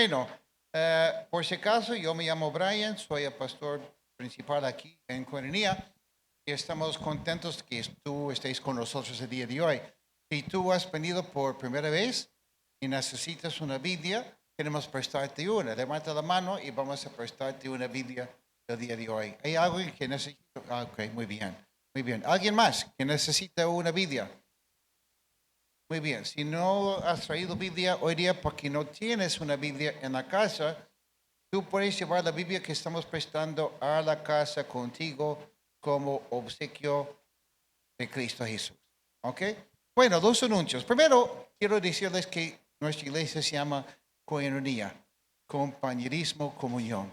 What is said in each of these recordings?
bueno. Por si acaso, yo me llamo Brian, soy el pastor principal aquí en Coronilla y estamos contentos que tú estés con nosotros el día de hoy. Si tú has venido por primera vez y necesitas una Biblia, queremos prestarte una. Levanta la mano y vamos a prestarte una Biblia el día de hoy. ¿Hay alguien que necesita? Ok, muy bien, muy bien. ¿Alguien más que necesita una Biblia? Muy bien, si no has traído Biblia hoy día porque no tienes una Biblia en la casa, tú puedes llevar la Biblia que estamos prestando a la casa contigo como obsequio de Cristo Jesús. ¿Ok? Bueno, dos anuncios. Primero, quiero decirles que nuestra iglesia se llama Coinonía, compañerismo, comunión.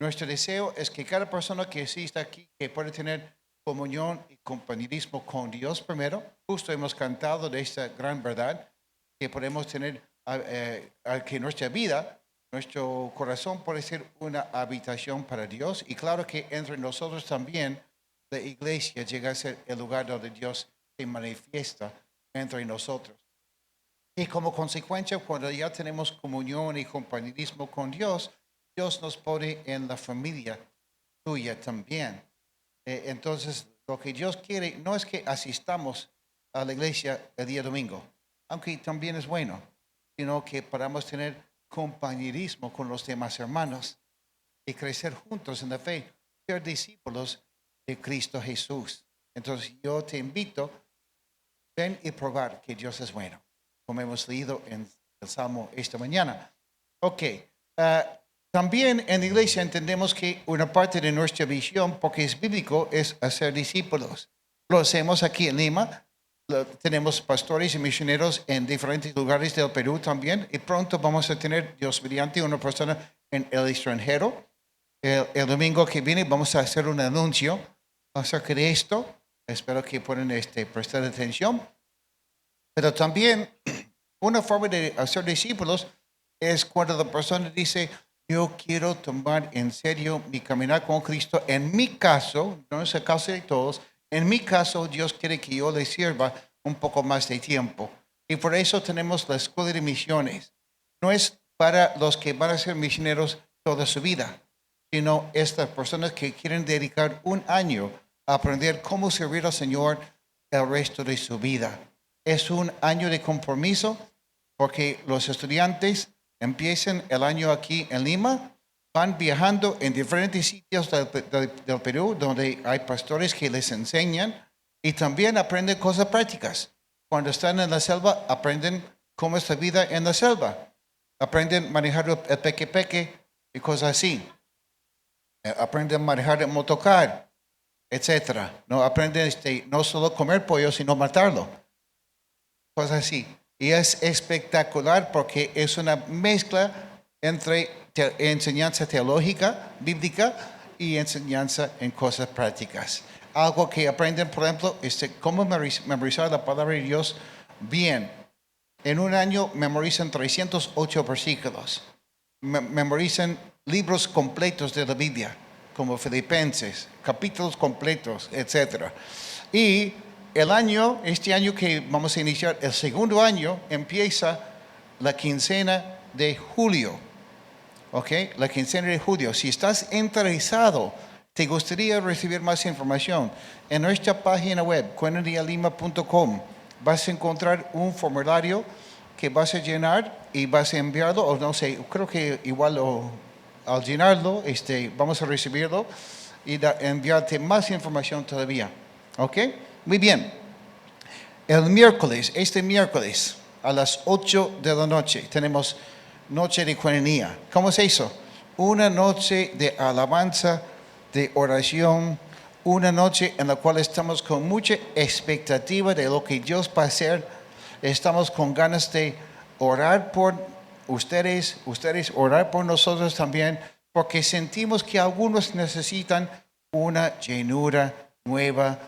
Nuestro deseo es que cada persona que exista aquí, que pueda tener comunión y compañerismo con Dios primero. Justo hemos cantado de esta gran verdad, que podemos tener, que nuestra vida, nuestro corazón puede ser una habitación para Dios. Y claro que entre nosotros también la iglesia llega a ser el lugar donde Dios se manifiesta entre nosotros. Y como consecuencia, cuando ya tenemos comunión y compañerismo con Dios, Dios nos pone en la familia tuya también. Entonces, lo que Dios quiere no es que asistamos a la iglesia el día domingo, aunque también es bueno, sino que podamos tener compañerismo con los demás hermanos y crecer juntos en la fe, ser discípulos de Cristo Jesús. Entonces, yo te invito, ven y probar que Dios es bueno, como hemos leído en el Salmo esta mañana. Ok. También en la iglesia entendemos que una parte de nuestra visión, porque es bíblico, es hacer discípulos. Lo hacemos aquí en Lima. Tenemos pastores y misioneros en diferentes lugares del Perú también. Y pronto vamos a tener, Dios mediante, una persona en el extranjero. El domingo que viene vamos a hacer un anuncio acerca de esto. Espero que puedan prestar atención. Pero también una forma de hacer discípulos es cuando la persona dice, yo quiero tomar en serio mi caminar con Cristo. En mi caso, no es el caso de todos, en mi caso Dios quiere que yo le sirva un poco más de tiempo. Y por eso tenemos la escuela de misiones. No es para los que van a ser misioneros toda su vida, sino estas personas que quieren dedicar un año a aprender cómo servir al Señor el resto de su vida. Es un año de compromiso porque los estudiantes empiezan el año aquí en Lima, van viajando en diferentes sitios del Perú donde hay pastores que les enseñan y también aprenden cosas prácticas. Cuando están en la selva, aprenden cómo es la vida en la selva. Aprenden a manejar el peque y cosas así. Aprenden a manejar el motocar, etc. No aprenden no solo comer pollo, sino matarlo. Cosas así. Y es espectacular porque es una mezcla entre enseñanza teológica, bíblica y enseñanza en cosas prácticas. Algo que aprenden, por ejemplo, es cómo memorizar la palabra de Dios bien. En un año memorizan 308 versículos. Memorizan libros completos de la Biblia, como Filipenses, capítulos completos, etc. Y este año que vamos a iniciar, el segundo año, empieza la quincena de julio. ¿Ok? La quincena de julio. Si estás interesado, te gustaría recibir más información, en nuestra página web, coinonialima.com, vas a encontrar un formulario que vas a llenar y vas a enviarlo, o no sé, creo que igual al llenarlo, vamos a recibirlo y enviarte más información todavía. ¿Ok? Muy bien. Este miércoles, a las 8 de la noche, tenemos noche de coinonía. ¿Cómo se hizo? Una noche de alabanza, de oración, una noche en la cual estamos con mucha expectativa de lo que Dios va a hacer. Estamos con ganas de orar por ustedes orar por nosotros también, porque sentimos que algunos necesitan una llenura nueva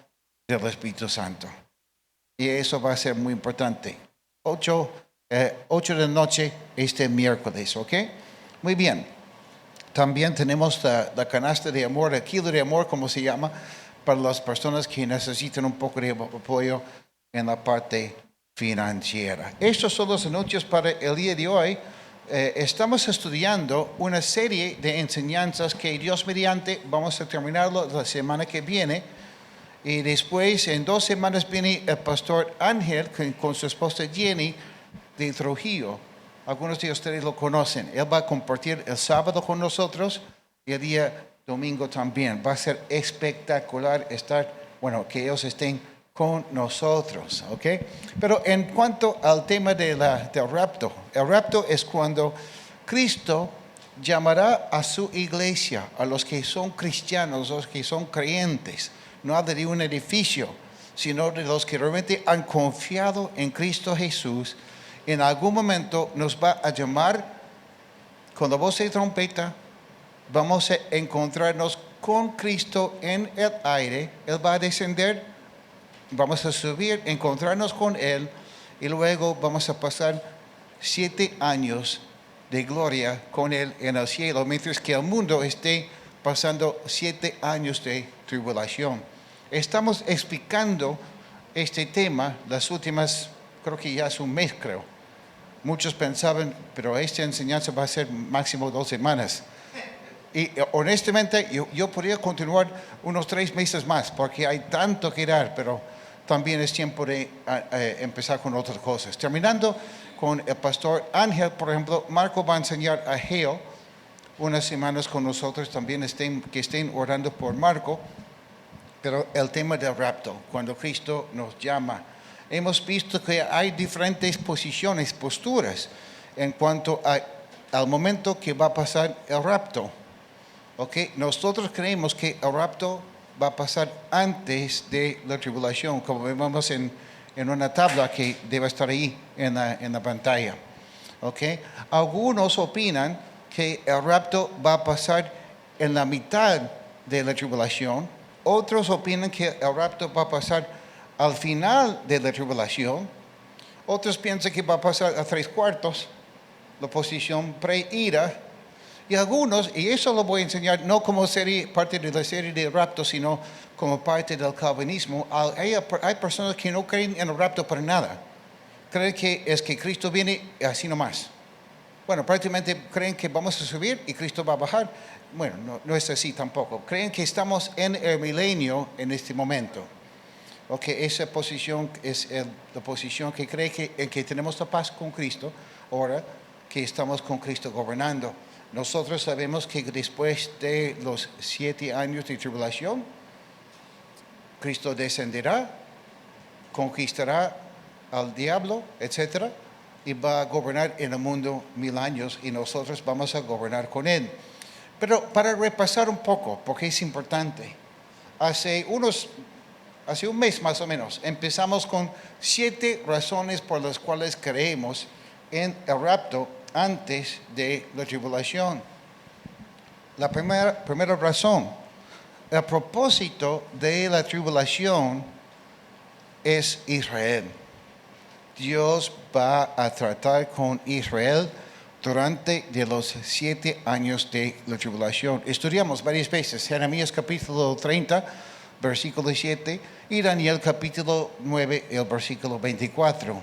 del Espíritu Santo. Y eso va a ser muy importante. 8 de la noche este miércoles, ¿ok? Muy bien. También tenemos la canasta de amor, el kilo de amor, como se llama, para las personas que necesitan un poco de apoyo en la parte financiera. Estos son los anuncios para el día de hoy. estamos estudiando una serie de enseñanzas que Dios mediante vamos a terminarlo la semana que viene. Y después, en 2 semanas, viene el pastor Ángel con su esposa Jenny de Trujillo. Algunos de ustedes lo conocen. Él va a compartir el sábado con nosotros y el día domingo también. Va a ser espectacular que ellos estén con nosotros, ¿ok? Pero en cuanto al tema del rapto, el rapto es cuando Cristo llamará a su iglesia, a los que son cristianos, los que son creyentes. No habla de un edificio, sino de los que realmente han confiado en Cristo Jesús. En algún momento nos va a llamar con la voz de trompeta. Vamos a encontrarnos con Cristo en el aire. Él va a descender, vamos a subir, encontrarnos con Él y luego vamos a pasar 7 años de gloria con Él en el cielo, mientras que el mundo esté pasando 7 años de tribulación. Estamos explicando este tema las últimas, creo que ya es un mes, creo. Muchos pensaban, pero esta enseñanza va a ser máximo 2 semanas. Y honestamente, yo podría continuar unos 3 meses más, porque hay tanto que dar, pero también es tiempo de empezar con otras cosas. Terminando con el pastor Ángel, por ejemplo, Marco va a enseñar a Geo unas semanas con nosotros, también que estén orando por Marco, pero el tema del rapto, cuando Cristo nos llama. Hemos visto que hay diferentes posiciones, posturas, en cuanto al momento que va a pasar el rapto. Okay. Nosotros creemos que el rapto va a pasar antes de la tribulación, como vemos en una tabla que debe estar ahí en la pantalla. Okay. Algunos opinan que el rapto va a pasar en la mitad de la tribulación. Otros opinan que el rapto va a pasar al final de la tribulación. Otros piensan que va a pasar a 3/4, la posición pre-ira. Y algunos, y eso lo voy a enseñar no como parte de la serie de rapto, sino como parte del calvinismo. Hay personas que no creen en el rapto para nada. Creen que es que Cristo viene así nomás. Bueno, prácticamente creen que vamos a subir y Cristo va a bajar. Bueno, no es así tampoco. Creen que estamos en el milenio en este momento. Okay, esa posición es la posición que cree que tenemos la paz con Cristo, ahora que estamos con Cristo gobernando. Nosotros sabemos que después de los 7 años de tribulación, Cristo descenderá, conquistará al diablo, etc. Y va a gobernar en el mundo 1000 años y nosotros vamos a gobernar con Él. Pero para repasar un poco, porque es importante, hace un mes más o menos, empezamos con 7 razones por las cuales creemos en el rapto antes de la tribulación. La primera razón, el propósito de la tribulación es Israel. Dios va a tratar con Israel durante los 7 años de la tribulación. Estudiamos varias veces Jeremías capítulo 30, versículo 7, y Daniel capítulo 9, el versículo 24.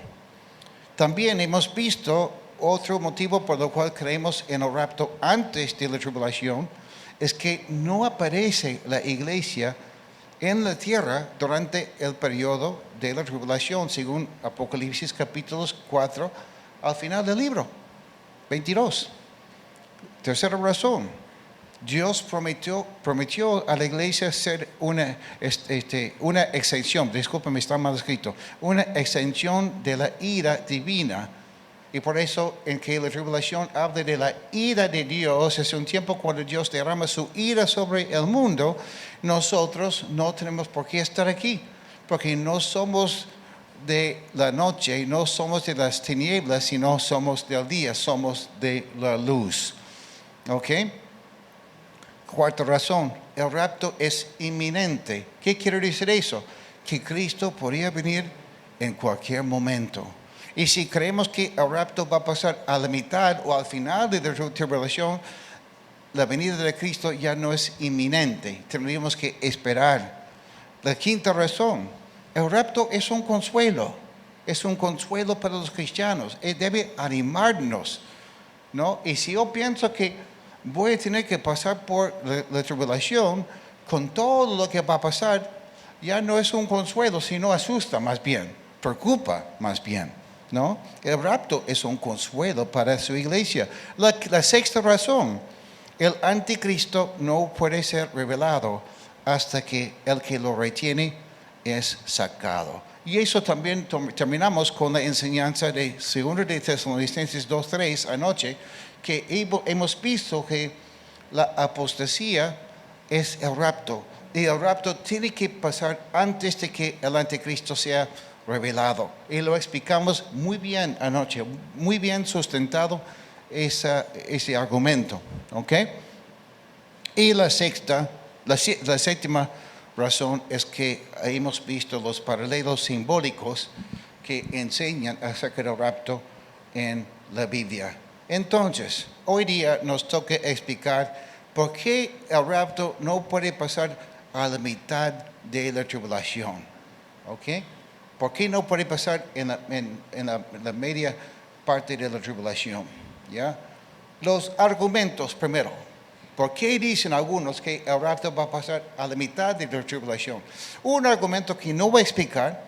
También hemos visto otro motivo por el cual creemos en el rapto antes de la tribulación, es que no aparece la iglesia en la tierra durante el periodo de la tribulación, según Apocalipsis capítulo 4, al final del libro 22. Tercera razón, Dios prometió a la iglesia ser una exención, discúlpeme, está mal escrito, una exención de la ira divina. Y por eso en que la tribulación habla de la ira de Dios, es un tiempo cuando Dios derrama su ira sobre el mundo. Nosotros no tenemos por qué estar aquí, porque no somos de la noche, no somos de las tinieblas, sino somos del día, somos de la luz. ¿Ok? Cuarta razón, el rapto es inminente. ¿Qué quiere decir eso? Que Cristo podría venir en cualquier momento. Y si creemos que el rapto va a pasar a la mitad o al final de la tribulación, la venida de Cristo ya no es inminente. Tendríamos que esperar. La quinta razón, el rapto es un consuelo. Es un consuelo para los cristianos. Debe animarnos ¿no? Y si yo pienso que voy a tener que pasar por la tribulación con todo lo que va a pasar, ya no es un consuelo, sino asusta más bien, preocupa más bien, ¿no? El rapto es un consuelo para su iglesia. La sexta razón, el anticristo no puede ser revelado hasta que el que lo retiene es sacado. Y eso también terminamos con la enseñanza de 2 de Tesalonicenses 2:3 anoche, que hemos visto que la apostasía es el rapto. Y el rapto tiene que pasar antes de que el anticristo sea revelado. Y lo explicamos muy bien anoche, muy bien sustentado ese argumento. ¿Ok? Y la séptima razón es que hemos visto los paralelos simbólicos que enseñan acerca del rapto en la Biblia. Entonces, hoy día nos toca explicar por qué el rapto no puede pasar a la mitad de la tribulación. ¿Ok? ¿Por qué no puede pasar en la media parte de la tribulación? ¿Ya? Los argumentos primero. ¿Por qué dicen algunos que el rapto va a pasar a la mitad de la tribulación? Un argumento que no voy a explicar,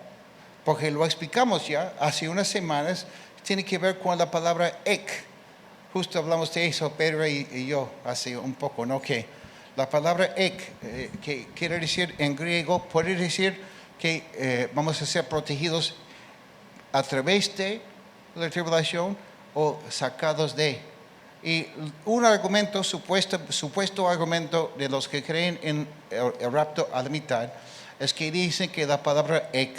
porque lo explicamos ya hace unas semanas, tiene que ver con la palabra ek. Justo hablamos de eso, Pedro y yo, hace un poco, ¿no? Que la palabra ek, que quiere decir en griego, puede decir que vamos a ser protegidos a través de la tribulación o sacados de. Y un argumento, supuesto argumento de los que creen en el rapto a la mitad, es que dicen que la palabra ek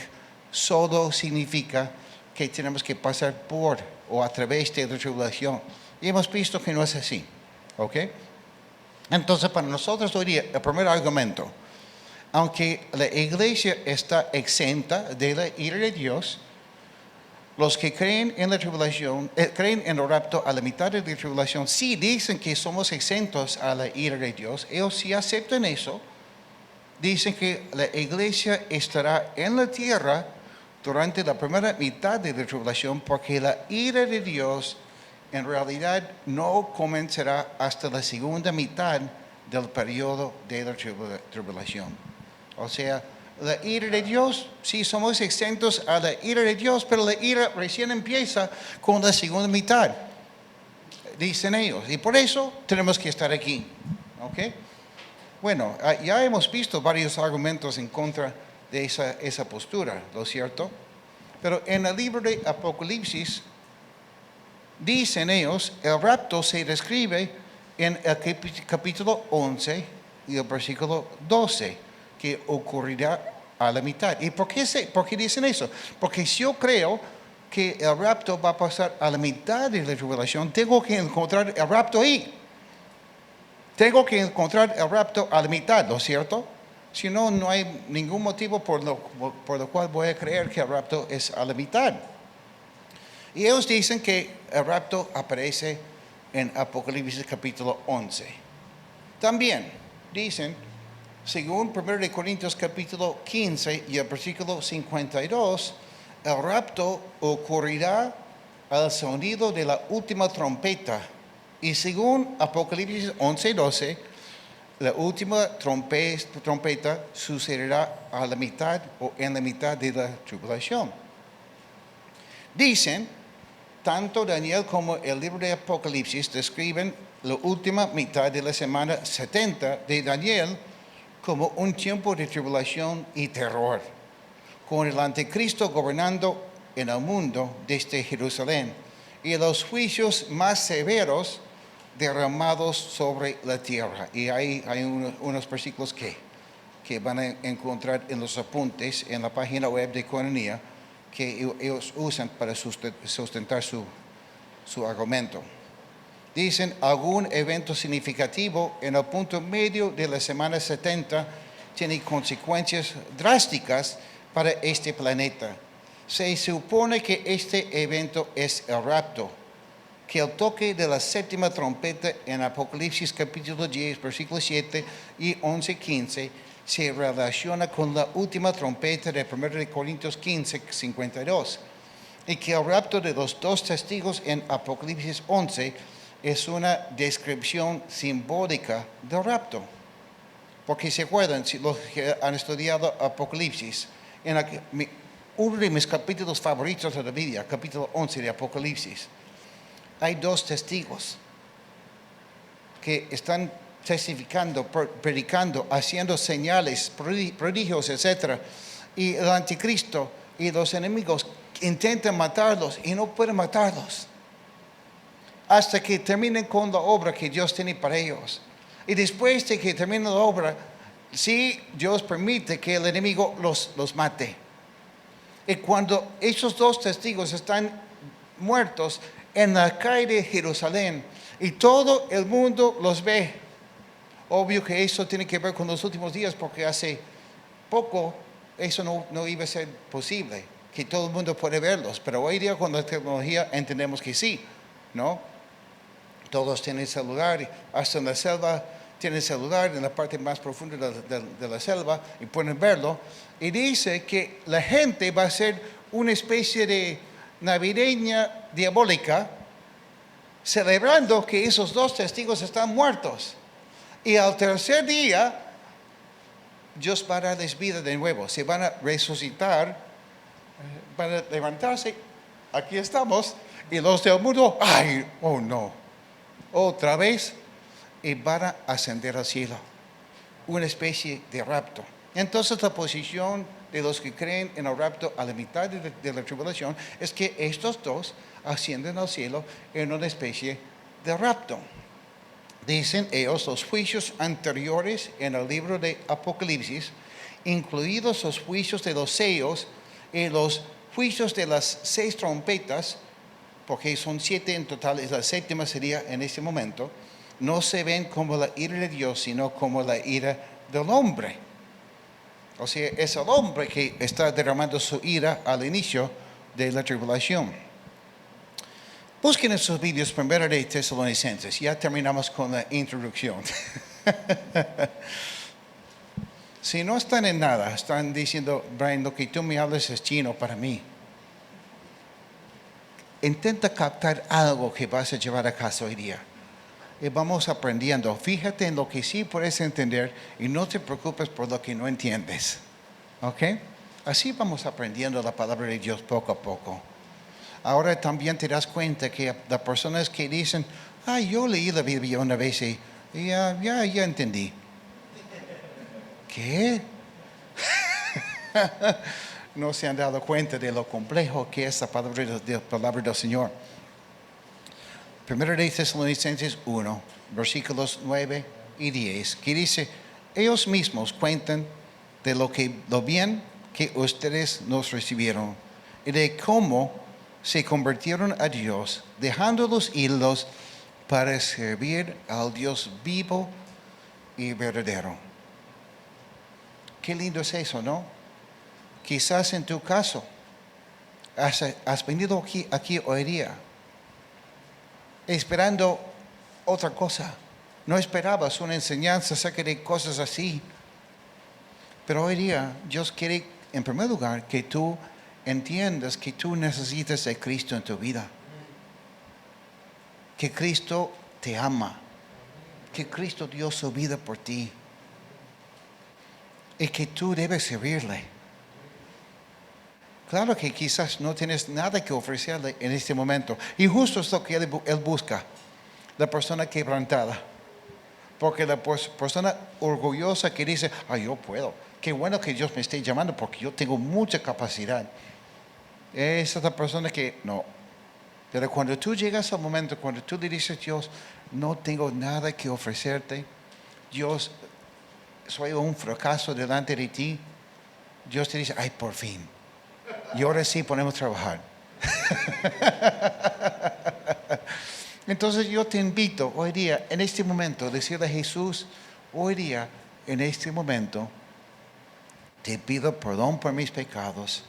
solo significa que tenemos que pasar por o a través de la tribulación. Y hemos visto que no es así. ¿Ok? Entonces, para nosotros hoy día, el primer argumento, aunque la iglesia está exenta de la ira de Dios, los que creen en la tribulación, creen en el rapto a la mitad de la tribulación, sí dicen que somos exentos a la ira de Dios. Ellos sí aceptan eso. Dicen que la iglesia estará en la tierra durante la primera mitad de la tribulación, porque la ira de Dios en realidad no comenzará hasta la segunda mitad del periodo de la tribulación. O sea, la ira de Dios, sí somos exentos a la ira de Dios, pero la ira recién empieza con la segunda mitad, dicen ellos. Y por eso tenemos que estar aquí. ¿Ok? Bueno, ya hemos visto varios argumentos en contra de esa postura, ¿no es cierto? Pero en el libro de Apocalipsis, dicen ellos, el rapto se describe en el capítulo 11 y el versículo 12. Que ocurrirá a la mitad. ¿Y por qué dicen eso? Porque si yo creo que el rapto va a pasar a la mitad de la tribulación, tengo que encontrar el rapto ahí. Tengo que encontrar el rapto a la mitad, ¿no es cierto? Si no, no hay ningún motivo por lo cual voy a creer que el rapto es a la mitad. Y ellos dicen que el rapto aparece en Apocalipsis capítulo 11. También dicen, según 1 Corintios capítulo 15 y el versículo 52, el rapto ocurrirá al sonido de la última trompeta. Y según Apocalipsis 11:12, la última trompeta sucederá a la mitad o en la mitad de la tribulación. Dicen, tanto Daniel como el libro de Apocalipsis describen la última mitad de la semana 70 de Daniel como un tiempo de tribulación y terror, con el anticristo gobernando en el mundo desde Jerusalén y los juicios más severos derramados sobre la tierra. Y hay unos versículos que van a encontrar en los apuntes en la página web de Coinonía que ellos usan para sustentar su argumento. Dicen, algún evento significativo en el punto medio de la semana 70 tiene consecuencias drásticas para este planeta. Se supone que este evento es el rapto, que el toque de la séptima trompeta en Apocalipsis capítulo 10, versículos 7 y 11:15 se relaciona con la última trompeta de 1 Corintios 15, 52. Y que el rapto de los dos testigos en Apocalipsis 11 es una descripción simbólica del rapto. Porque se acuerdan, si los que han estudiado Apocalipsis, uno de mis capítulos favoritos de la Biblia, capítulo 11 de Apocalipsis, hay dos testigos que están testificando, predicando, haciendo señales, prodigios, etc. Y el anticristo y los enemigos intentan matarlos y no pueden matarlos hasta que terminen con la obra que Dios tiene para ellos. Y después de que termine la obra, sí, Dios permite que el enemigo los mate. Y cuando esos dos testigos están muertos en la calle de Jerusalén y todo el mundo los ve, obvio que eso tiene que ver con los últimos días, porque hace poco eso no iba a ser posible, que todo el mundo puede verlos, pero hoy día con la tecnología entendemos que sí, ¿no? Todos tienen celular, hasta en la selva tienen celular, en la parte más profunda de la selva, y pueden verlo. Y dice que la gente va a ser una especie de navideña diabólica, celebrando que esos dos testigos están muertos. Y al tercer día, Dios va a darles vida de nuevo, se van a resucitar, van a levantarse, aquí estamos, y los del mundo, ¡ay! ¡Oh no! Otra vez, y van a ascender al cielo, una especie de rapto. Entonces la posición de los que creen en el rapto a la mitad de la tribulación es que estos dos ascienden al cielo en una especie de rapto. Dicen ellos los juicios anteriores en el libro de Apocalipsis, incluidos los juicios de los sellos y los juicios de las 6 trompetas, porque son 7 en total, y la séptima sería en este momento, no se ven como la ira de Dios, sino como la ira del hombre. O sea, es el hombre que está derramando su ira al inicio de la tribulación. Busquen en sus vídeos 1 de Tesalonicenses. Ya terminamos con la introducción. Si no están en nada, están diciendo, Brian, lo que tú me hablas es chino para mí. Intenta captar algo que vas a llevar a casa hoy día. Y vamos aprendiendo. Fíjate en lo que sí puedes entender y no te preocupes por lo que no entiendes. ¿Ok? Así vamos aprendiendo la palabra de Dios poco a poco. Ahora también te das cuenta que las personas que dicen, yo leí la Biblia una vez y ya entendí. ¿Qué? No se han dado cuenta de lo complejo que es la palabra del Señor. 1 de Tesalonicenses 1, versículos 9 y 10, que dice, ellos mismos cuentan de lo bien que ustedes nos recibieron y de cómo se convirtieron a Dios, dejando los ídolos para servir al Dios vivo y verdadero. Qué lindo es eso, ¿no? Quizás en tu caso has venido aquí hoy día esperando otra cosa. No esperabas una enseñanza acerca de cosas así. Pero hoy día Dios quiere, en primer lugar, que tú entiendas que tú necesitas de Cristo en tu vida. Que Cristo te ama. Que Cristo dio su vida por ti. Y que tú debes servirle. Claro que quizás no tienes nada que ofrecerle en este momento. Y justo es lo que Él busca. La persona quebrantada. Porque la persona orgullosa que dice, yo puedo. Qué bueno que Dios me esté llamando porque yo tengo mucha capacidad. Esa es la persona que no. Pero cuando tú llegas al momento, cuando tú le dices a Dios, no tengo nada que ofrecerte. Dios, soy un fracaso delante de ti. Dios te dice, por fin. Y ahora sí podemos trabajar. Entonces yo te invito hoy día, en este momento, a decirle a Jesús, hoy día, en este momento, te pido perdón por mis pecados.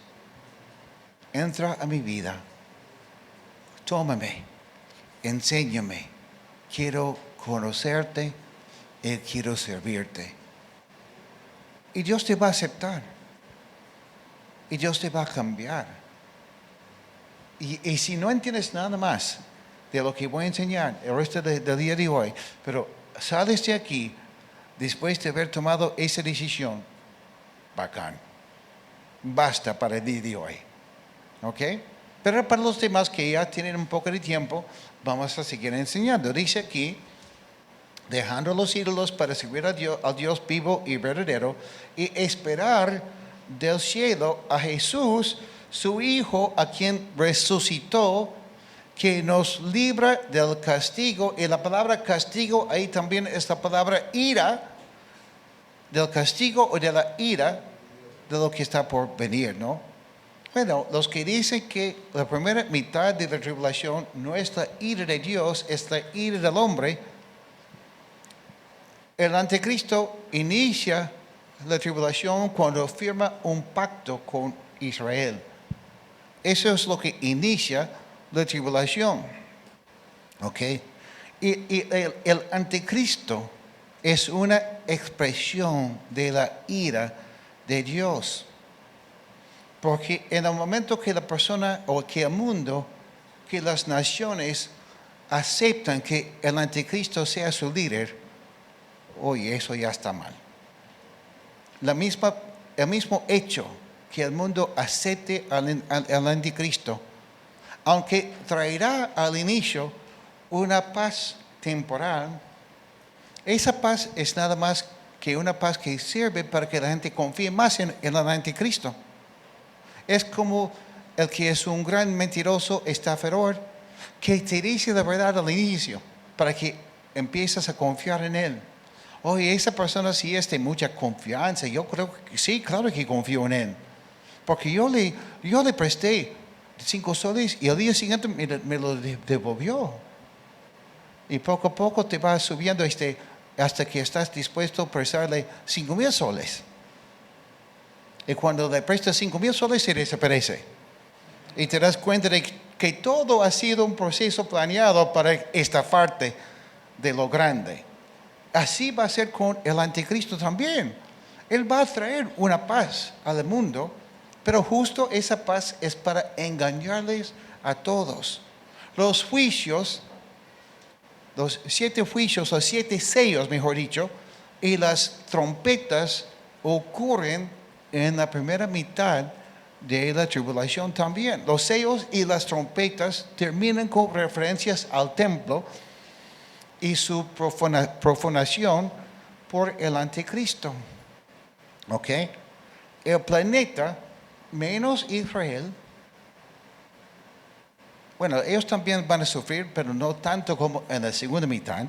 Entra a mi vida. Tómame. Enséñame. Quiero conocerte y quiero servirte. Y Dios te va a aceptar. Y Dios te va a cambiar. Y si no entiendes nada más, de lo que voy a enseñar el resto del día de hoy. Pero sales de aquí después de haber tomado esa decisión. Bacán. Basta para el día de hoy. ¿Ok? Pero para los demás que ya tienen un poco de tiempo, vamos a seguir enseñando. Dice aquí, dejando los ídolos para servir al Dios vivo y verdadero y esperar del cielo a Jesús, su Hijo, a quien resucitó, que nos libra del castigo. Y la palabra castigo ahí también es la palabra ira, del castigo o de la ira de lo que está por venir, ¿no? Bueno, los que dicen que la primera mitad de la tribulación no es la ira de Dios, es la ira del hombre. El anticristo inicia la tribulación cuando firma un pacto con Israel. Eso es lo que inicia la tribulación. ¿Ok? Y el anticristo es una expresión de la ira de Dios. Porque en el momento que la persona o que el mundo, que las naciones aceptan que el anticristo sea su líder, oye, eso ya está mal. El mismo hecho que el mundo acepte al anticristo, aunque traerá al inicio una paz temporal, esa paz es nada más que una paz que sirve para que la gente confíe más en el anticristo. Es como el que es un gran mentiroso, estafador, que te dice la verdad al inicio para que empieces a confiar en él. Oye, esa persona sí es de mucha confianza. Yo creo que sí, claro que confío en él. Porque yo le presté 5 soles y al día siguiente me lo devolvió. Y poco a poco te va subiendo hasta que estás dispuesto a prestarle 5,000 soles. Y cuando le prestas 5,000 soles se desaparece. Y te das cuenta de que todo ha sido un proceso planeado para estafarte de lo grande. Así va a ser con el anticristo también. Él va a traer una paz al mundo, pero justo esa paz es para engañarles a todos. Los juicios, los 7 juicios, los 7 sellos, mejor dicho, y las trompetas ocurren en la primera mitad de la tribulación también. Los sellos y las trompetas terminan con referencias al templo y su profanación por el anticristo. ¿Ok? El planeta, menos Israel, bueno, ellos también van a sufrir, pero no tanto como en la segunda mitad.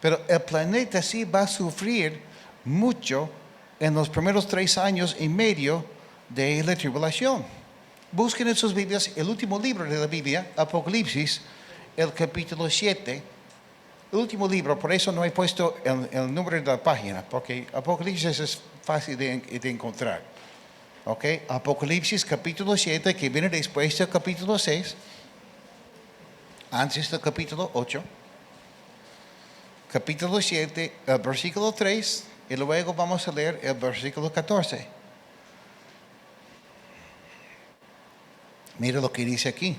Pero el planeta sí va a sufrir mucho en los primeros 3 años y medio de la tribulación. Busquen en sus Biblias el último libro de la Biblia, Apocalipsis, el capítulo 7. El último libro, por eso no he puesto el número de la página, porque Apocalipsis es fácil de encontrar. ¿Ok? Apocalipsis capítulo 7, que viene después del capítulo 6, antes del capítulo 8. Capítulo 7, el versículo 3, y luego vamos a leer el versículo 14. Mira lo que dice aquí.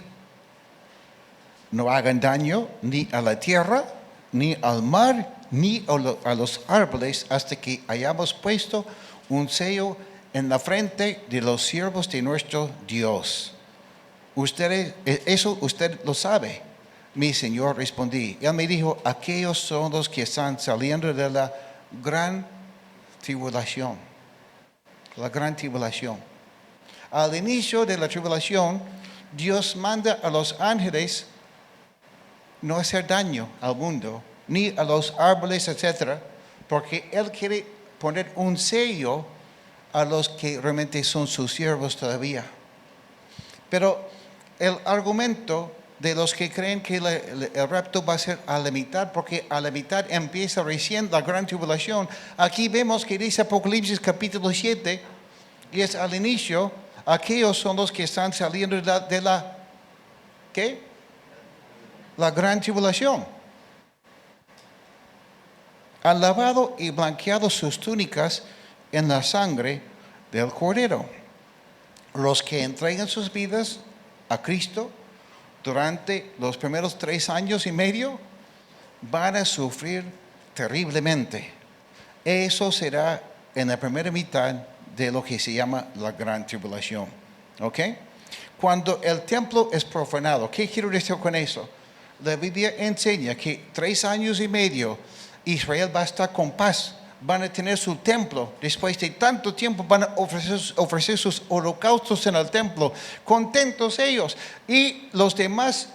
No hagan daño ni a la tierra, ni al mar, ni a los árboles, hasta que hayamos puesto un sello en la frente de los siervos de nuestro Dios. Eso usted lo sabe. Mi Señor, respondí. Él me dijo, aquellos son los que están saliendo de la gran tribulación. La gran tribulación. Al inicio de la tribulación, Dios manda a los ángeles no hacer daño al mundo, ni a los árboles, etc., porque Él quiere poner un sello a los que realmente son sus siervos todavía. Pero el argumento de los que creen que el rapto va a ser a la mitad, porque a la mitad empieza recién la gran tribulación. Aquí vemos que dice Apocalipsis capítulo 7, y es al inicio, aquellos son los que están saliendo de la ¿qué? La gran tribulación. Han lavado y blanqueado sus túnicas en la sangre del Cordero. Los que entregan sus vidas a Cristo durante los primeros 3 años y medio van a sufrir terriblemente. Eso será en la primera mitad de lo que se llama la gran tribulación. ¿Ok? Cuando el templo es profanado, ¿qué quiero decir con eso? La Biblia enseña que 3 años y medio Israel va a estar con paz. Van a tener su templo. Después de tanto tiempo van a ofrecer sus holocaustos en el templo. Contentos ellos. Y las demás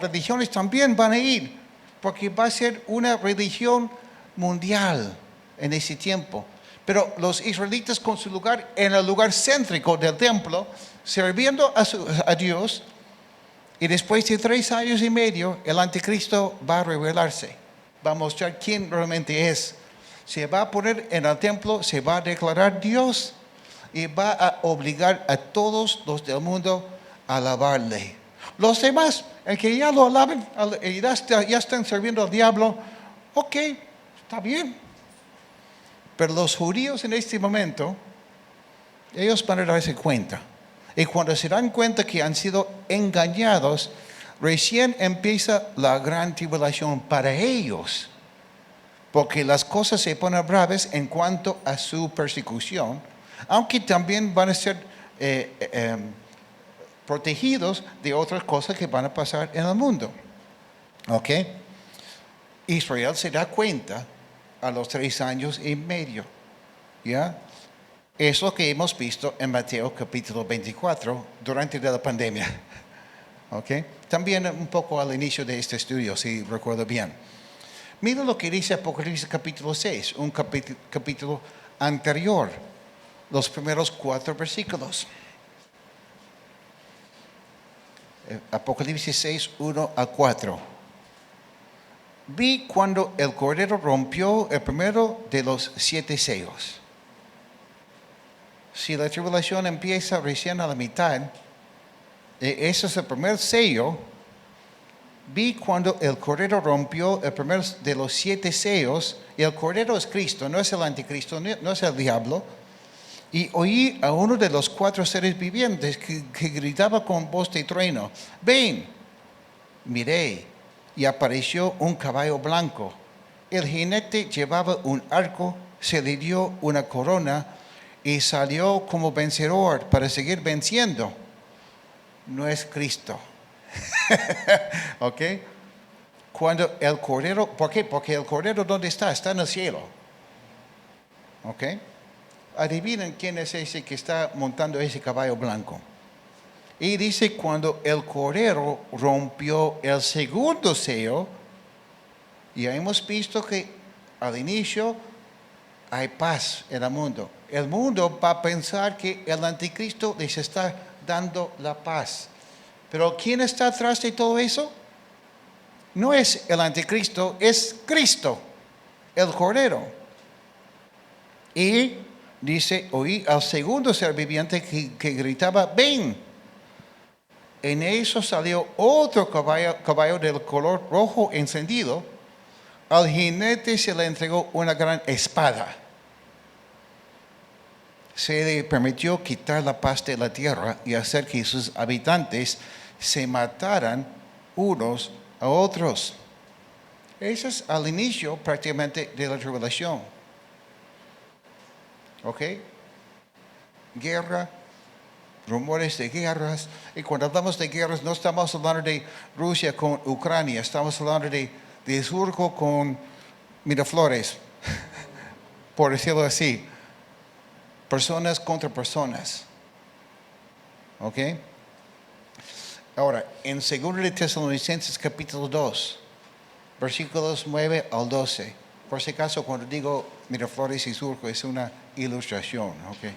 religiones también van a ir. Porque va a ser una religión mundial en ese tiempo. Pero los israelitas con su lugar en el lugar céntrico del templo, sirviendo a Dios, y después de 3 años y medio, el anticristo va a revelarse, va a mostrar quién realmente es. Se va a poner en el templo, se va a declarar Dios y va a obligar a todos los del mundo a alabarle. Los demás, el que ya lo alaben, ya están sirviendo al diablo, ok, está bien. Pero los judíos en este momento, ellos van a darse cuenta. Y cuando se dan cuenta que han sido engañados, recién empieza la gran tribulación para ellos. Porque las cosas se ponen braves en cuanto a su persecución, aunque también van a ser protegidos de otras cosas que van a pasar en el mundo. ¿Ok? Israel se da cuenta a los 3 años y medio. ¿Ya? Es lo que hemos visto en Mateo capítulo 24 durante la pandemia. ¿Okay? También un poco al inicio de este estudio, si recuerdo bien. Mira lo que dice Apocalipsis capítulo 6, un capítulo anterior, los primeros 4 versículos. Apocalipsis 6, 1 a 4. Vi cuando el Cordero rompió el primero de los 7 sellos. Si la tribulación empieza recién a la mitad, ese es el primer sello. Vi cuando el Cordero rompió el primero de los 7 sellos, y el Cordero es Cristo, no es el anticristo, no es el diablo. Y oí a uno de los 4 seres vivientes que gritaba con voz de trueno: ven. Miré, y apareció un caballo blanco. El jinete llevaba un arco, se le dio una corona y salió como vencedor para seguir venciendo. No es Cristo. ¿Ok? Cuando el Cordero, ¿por qué? Porque el Cordero, ¿dónde está? Está en el cielo. ¿Ok? Adivinen quién es ese que está montando ese caballo blanco. Y dice, cuando el Cordero rompió el segundo sello, ya hemos visto que al inicio hay paz en el mundo. El mundo va a pensar que el anticristo les está dando la paz. Pero ¿quién está atrás de todo eso? No es el anticristo, es Cristo, el Cordero. Y dice, oí al segundo ser viviente que gritaba: ven. En eso salió otro caballo del color rojo encendido. Al jinete se le entregó una gran espada. Se le permitió quitar la paz de la tierra y hacer que sus habitantes se mataran unos a otros. Ese es al inicio prácticamente de la tribulación. ¿Ok? Guerra, rumores de guerras. Y cuando hablamos de guerras, no estamos hablando de Rusia con Ucrania, estamos hablando de Surco con Miraflores, por decirlo así. Personas contra personas. ¿Ok? Ahora, en 2 de Tesalonicenses capítulo 2, versículos 9 al 12. Por si acaso, cuando digo Miraflores y Surco, es una ilustración. ¿Ok?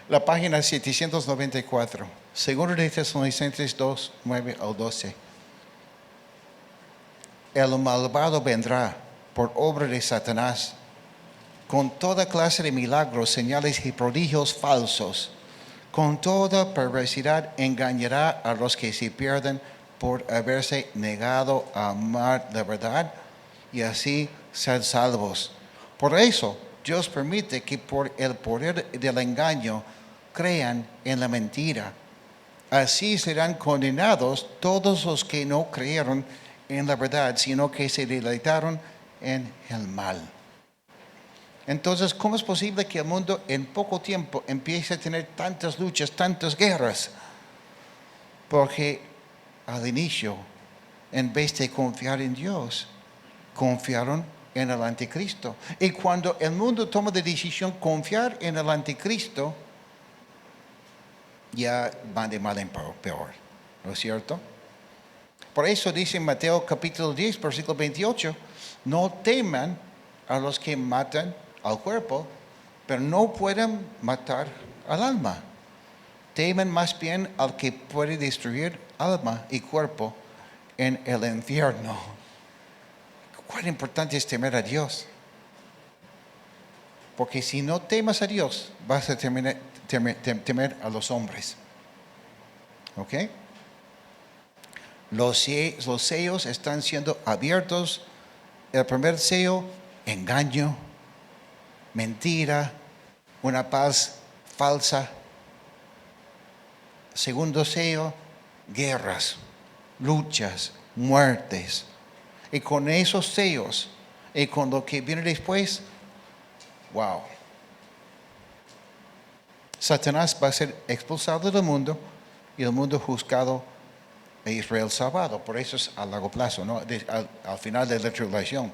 La página 794. 2 de Tesalonicenses 2, 9 al 12. El malvado vendrá por obra de Satanás, con toda clase de milagros, señales y prodigios falsos. Con toda perversidad engañará a los que se pierden por haberse negado a amar la verdad y así ser salvos. Por eso Dios permite que por el poder del engaño crean en la mentira. Así serán condenados todos los que no creyeron en la verdad, sino que se deleitaron en el mal. Entonces, ¿cómo es posible que el mundo en poco tiempo empiece a tener tantas luchas, tantas guerras? Porque al inicio, en vez de confiar en Dios, confiaron en el anticristo. Y cuando el mundo toma la decisión confiar en el anticristo, ya van de mal en peor, ¿no es cierto? Por eso dice en Mateo capítulo 10, versículo 28, no teman a los que matan al cuerpo, pero no pueden matar al alma. Temen más bien al que puede destruir alma y cuerpo en el infierno. Cuán importante es temer a Dios. Porque si no temas a Dios, vas a temer a los hombres. ¿Ok? Los sellos están siendo abiertos. El primer sello, engaño, mentira, una paz falsa. Segundo sello, guerras, luchas, muertes. Y con esos sellos y con lo que viene después, wow. Satanás va a ser expulsado del mundo y el mundo juzgado e Israel salvado. Por eso es a largo plazo, ¿no? Al final de la tribulación.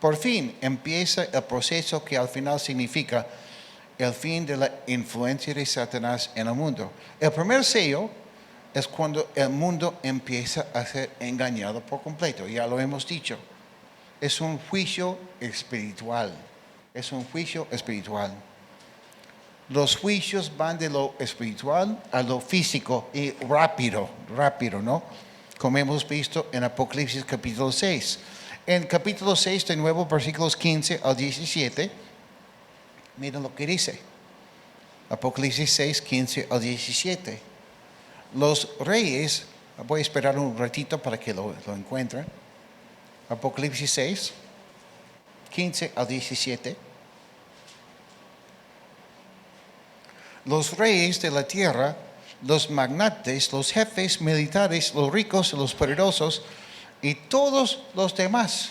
Por fin empieza el proceso que al final significa el fin de la influencia de Satanás en el mundo. El primer sello es cuando el mundo empieza a ser engañado por completo. Ya lo hemos dicho. Es un juicio espiritual. Es un juicio espiritual. Los juicios van de lo espiritual a lo físico y rápido, ¿no? Como hemos visto en Apocalipsis capítulo 6. En capítulo 6, de nuevo, versículos 15 al 17, miren lo que dice. Apocalipsis 6, 15 al 17. Los reyes, voy a esperar un ratito para que lo encuentren. Apocalipsis 6, 15 al 17. Los reyes de la tierra, los magnates, los jefes militares, los ricos, los poderosos y todos los demás,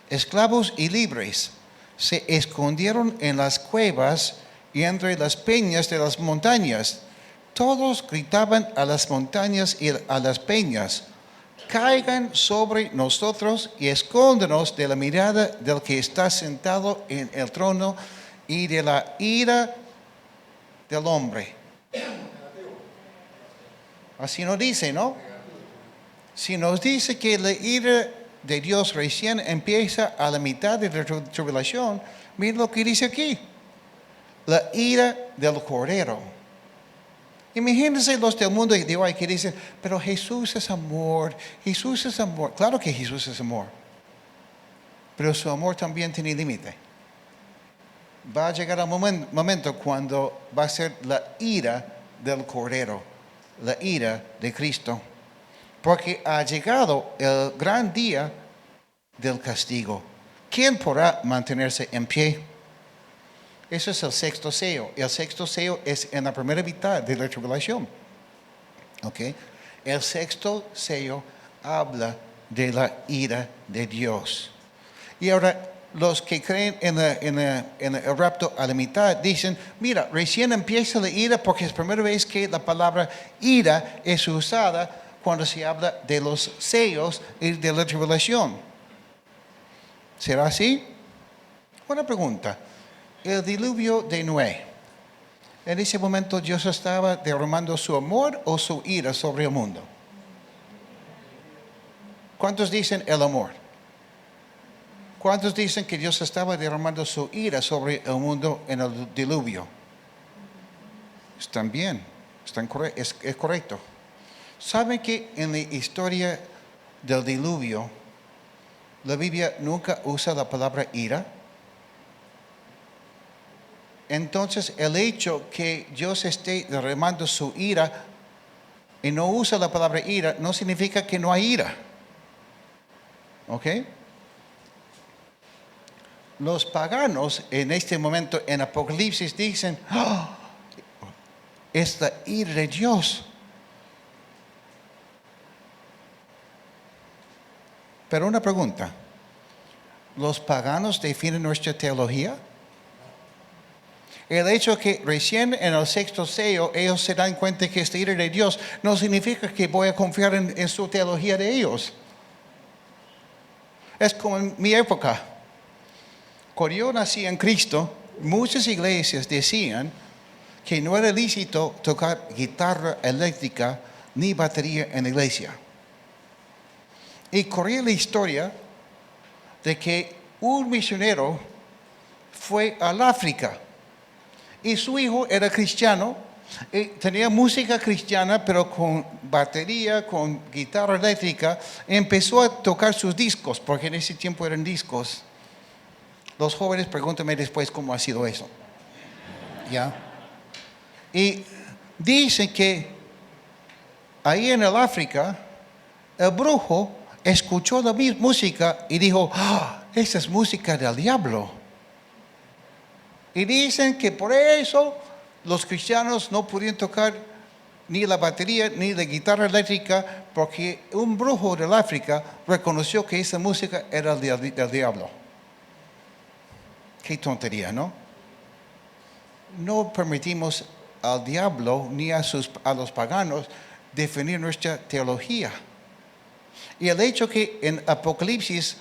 esclavos y libres, se escondieron en las cuevas y entre las peñas de las montañas. Todos gritaban a las montañas y a las peñas: caigan sobre nosotros y escóndenos de la mirada del que está sentado en el trono y de la ira del hombre. Así nos dice, ¿no? Si nos dice que la ira de Dios recién empieza a la mitad de la tribulación, miren lo que dice aquí: la ira del Cordero. Imagínense los del mundo de hoy que dicen, pero Jesús es amor, Jesús es amor. Claro que Jesús es amor, pero su amor también tiene límite. Va a llegar el momento cuando va a ser la ira del Cordero, la ira de Cristo, porque ha llegado el gran día del castigo. ¿Quién podrá mantenerse en pie? Eso es el sexto sello. El sexto sello es en la primera mitad de la tribulación. ¿Okay? El sexto sello habla de la ira de Dios. Y ahora, los que creen en el rapto a la mitad dicen, mira, recién empieza la ira porque es la primera vez que la palabra ira es usada cuando se habla de los sellos y de la tribulación. ¿Será así? Una pregunta. El diluvio de Noé. En ese momento Dios estaba derramando su amor o su ira sobre el mundo. ¿Cuántos dicen el amor? ¿Cuántos dicen que Dios estaba derramando su ira sobre el mundo en el diluvio? Están bien, es correcto. ¿Saben que en la historia del diluvio, la Biblia nunca usa la palabra ira? Entonces, el hecho que Dios esté derramando su ira y no usa la palabra ira, no significa que no hay ira. ¿Ok? Los paganos en este momento en Apocalipsis dicen, ¡oh! es la ira de Dios. Pero una pregunta, ¿los paganos definen nuestra teología? El hecho que recién en el sexto sello ellos se dan cuenta que es la ira de Dios no significa que voy a confiar en su teología de ellos. Es como en mi época. Cuando yo nací en Cristo, muchas iglesias decían que no era lícito tocar guitarra eléctrica ni batería en la iglesia. Y corría la historia de que un misionero fue al África y su hijo era cristiano y tenía música cristiana, pero con batería, con guitarra eléctrica. Empezó a tocar sus discos, porque en ese tiempo eran discos. Los jóvenes, pregúntame después cómo ha sido eso. ¿Ya? Y dice que ahí en el África, el brujo escuchó la música y dijo, esa es música del diablo. Y dicen que por eso los cristianos no podían tocar ni la batería ni la guitarra eléctrica, porque un brujo del África reconoció que esa música era del diablo. Qué tontería, ¿no? No permitimos al diablo ni a los paganos definir nuestra teología. Y el hecho que en Apocalipsis,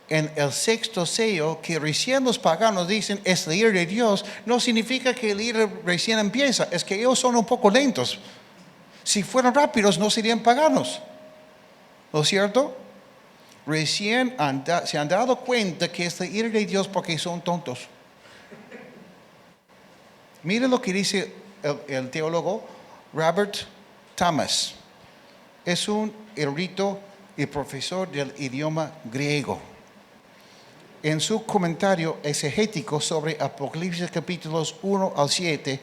en el sexto sello, que recién los paganos dicen es la ira de Dios, no significa que la ira recién empieza, es que ellos son un poco lentos. Si fueran rápidos no serían paganos, ¿no es cierto? Recién se han dado cuenta que es la ira de Dios porque son tontos. Mire lo que dice el teólogo Robert Thomas. Es un erudito y profesor del idioma griego. En su comentario exegético sobre Apocalipsis capítulos 1 al 7,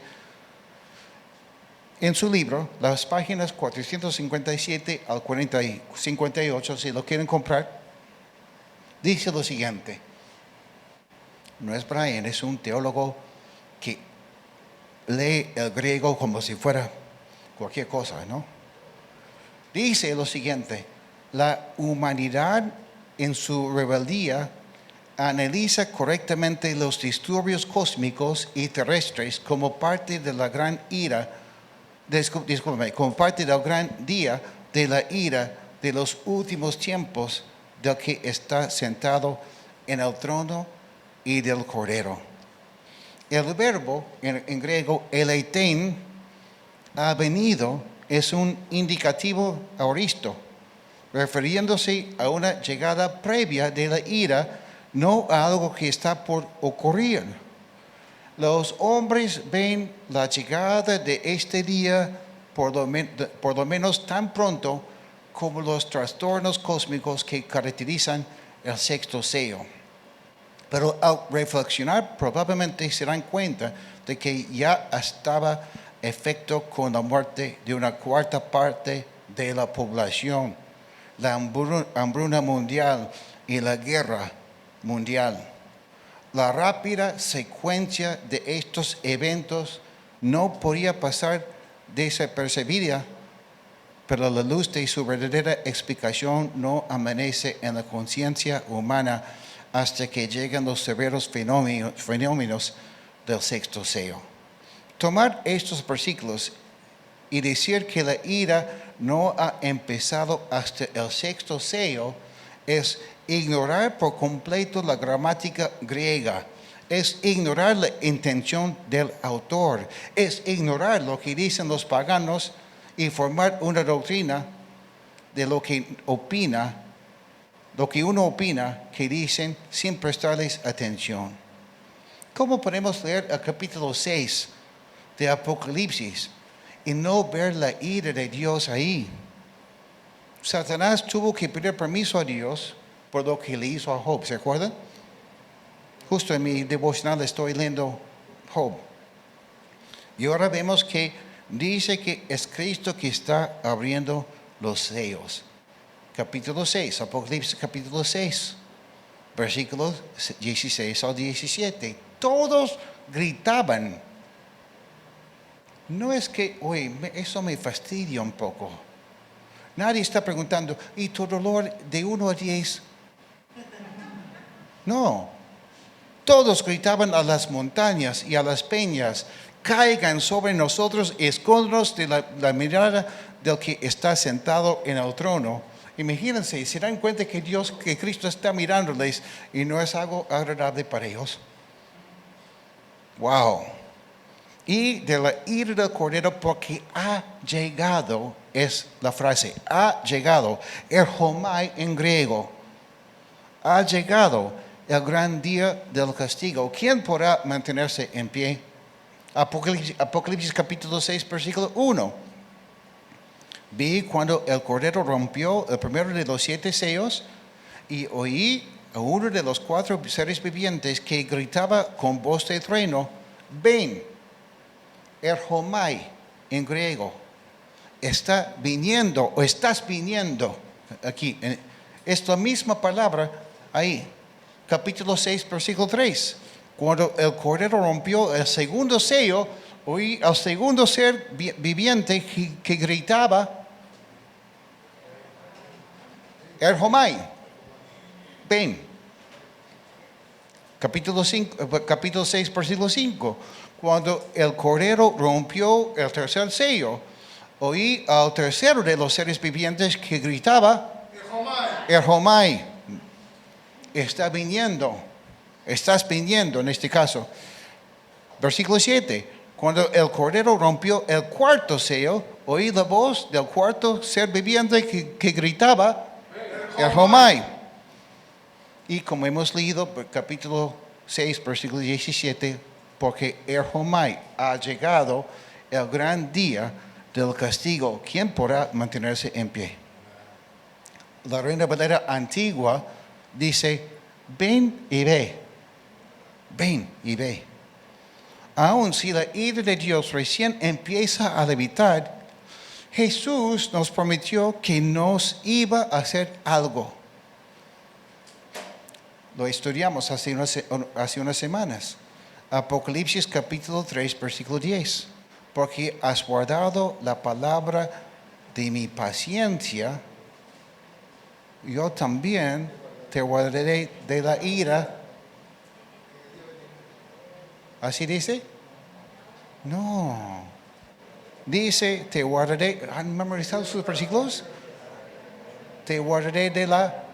en su libro, las páginas 457 al 58, si lo quieren comprar, dice lo siguiente. No es Brian, es un teólogo que lee el griego como si fuera cualquier cosa, ¿no? Dice lo siguiente: la humanidad en su rebeldía analiza correctamente los disturbios cósmicos y terrestres como parte de la gran ira, como parte del gran día de la ira de los últimos tiempos del que está sentado en el trono y del Cordero. El verbo en griego eleitein ha venido es un indicativo aoristo, refiriéndose a una llegada previa de la ira, no a algo que está por ocurrir. Los hombres ven la llegada de este día por lo menos tan pronto como los trastornos cósmicos que caracterizan el sexto sello. Pero al reflexionar probablemente se dan cuenta de que ya estaba efecto con la muerte de una cuarta parte de la población, la hambruna mundial y la guerra mundial. La rápida secuencia de estos eventos no podía pasar desapercibida, pero la luz de su verdadera explicación no amanece en la conciencia humana hasta que llegan los severos fenómenos del sexto sello. Tomar estos versículos y decir que la ira no ha empezado hasta el sexto sello es ignorar por completo la gramática griega, es ignorar la intención del autor, es ignorar lo que dicen los paganos y formar una doctrina de lo que uno opina que dicen sin prestarles atención. ¿Cómo podemos leer el capítulo 6 de Apocalipsis y no ver la ira de Dios ahí? Satanás tuvo que pedir permiso a Dios por lo que le hizo a Job, ¿se acuerdan? Justo en mi devocional estoy leyendo Job. Y ahora vemos que dice que es Cristo que está abriendo los sellos. Capítulo 6, Apocalipsis capítulo 6, versículos 16 al 17. Todos gritaban No es que, oye, eso me fastidia un poco. Nadie está preguntando, ¿y tu dolor de 1 a 10? No. Todos gritaban a las montañas y a las peñas, caigan sobre nosotros, escóndanos de la mirada del que está sentado en el trono. Imagínense, se dan cuenta que que Cristo está mirándoles y no es algo agradable para ellos. Wow. Y de la ira del Cordero, porque ha llegado, es la frase, ha llegado, erhomai en griego, ha llegado el gran día del castigo. ¿Quién podrá mantenerse en pie? Apocalipsis capítulo 6, versículo 1. Vi cuando el Cordero rompió el primero de los 7 sellos y oí a uno de los 4 seres vivientes que gritaba con voz de trueno, ven. Erhomai en griego. Está viniendo o estás viniendo aquí. Es la misma palabra ahí. Capítulo 6, versículo 3. Cuando el Cordero rompió el segundo sello, oí al segundo ser viviente que gritaba, Erhomai, ven. Capítulo 6, versículo 5. Cuando el Cordero rompió el tercer sello, oí al tercero de los seres vivientes que gritaba, Erhomai, está viniendo, estás viniendo en este caso. Versículo 7. Cuando el Cordero rompió el cuarto sello, oí la voz del cuarto ser viviente que gritaba, Erhomai. Y como hemos leído, capítulo 6, versículo 17, porque Erhomai ha llegado el gran día del castigo. ¿Quién podrá mantenerse en pie? La Reina Valera antigua dice, ven y ve, ven y ve. Aun si la ira de Dios recién empieza a levitar, Jesús nos prometió que nos iba a hacer algo. Lo estudiamos hace unas semanas. Apocalipsis capítulo 3, versículo 10. Porque has guardado la palabra de mi paciencia, yo también te guardaré de la ira. ¿Así dice? No. Dice, te guardaré. ¿Han memorizado sus versículos? Te guardaré de la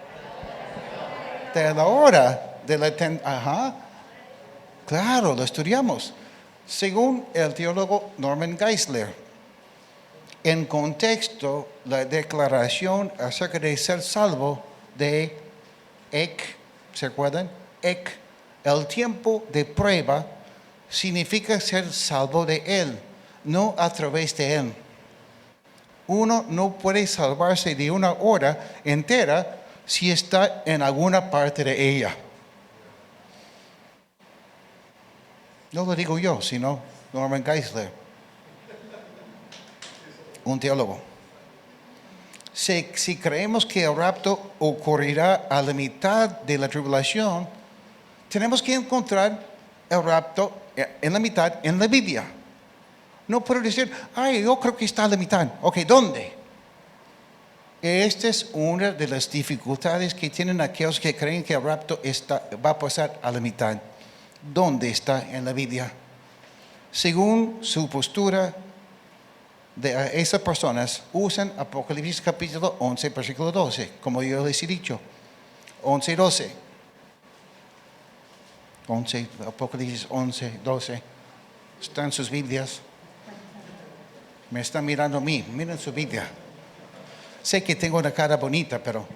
hora de la ajá. Claro, lo estudiamos. Según el teólogo Norman Geisler, en contexto, la declaración acerca de ser salvo de Ek, ¿se acuerdan? Ek, el tiempo de prueba, significa ser salvo de Él, no a través de Él. Uno no puede salvarse de una hora entera si está en alguna parte de ella. No lo digo yo, sino Norman Geisler, un teólogo. Si creemos que el rapto ocurrirá a la mitad de la tribulación, tenemos que encontrar el rapto en la mitad en la Biblia. No puedo decir, yo creo que está a la mitad. Ok, ¿dónde? Esta es una de las dificultades que tienen aquellos que creen que el rapto va a pasar a la mitad. ¿Dónde está en la Biblia? Según su postura de esas personas, usan Apocalipsis capítulo 11, versículo 12, como yo les he dicho. 11 y 12. Apocalipsis 11, 12. Están sus Biblias. Me están mirando a mí. Miren su Biblia. Sé que tengo una cara bonita, pero...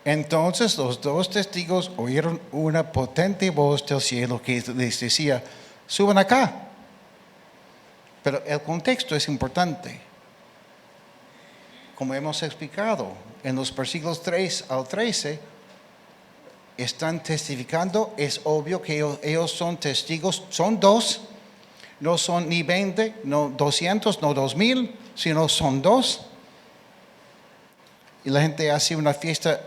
Entonces los 2 testigos oyeron una potente voz del cielo que les decía, suban acá. Pero el contexto es importante. Como hemos explicado, en los versículos 3 al 13, están testificando, es obvio que ellos son testigos, son 2, no son ni 20, no 200, no 2000, sino son 2. Y la gente hace una fiesta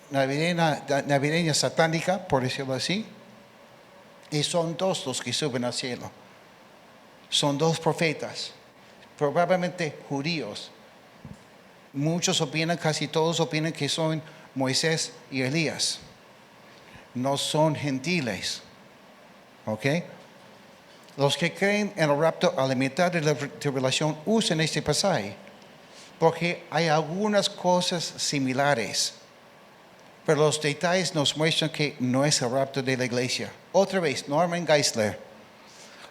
navideña satánica, por decirlo así. Y son dos los que suben al cielo. Son dos profetas, probablemente judíos. Muchos opinan, casi todos opinan que son Moisés y Elías. No son gentiles. ¿Ok? Los que creen en el rapto a la mitad de la tribulación usan este pasaje porque hay algunas cosas similares, pero los detalles nos muestran que no es el rapto de la iglesia. Otra vez, Norman Geisler,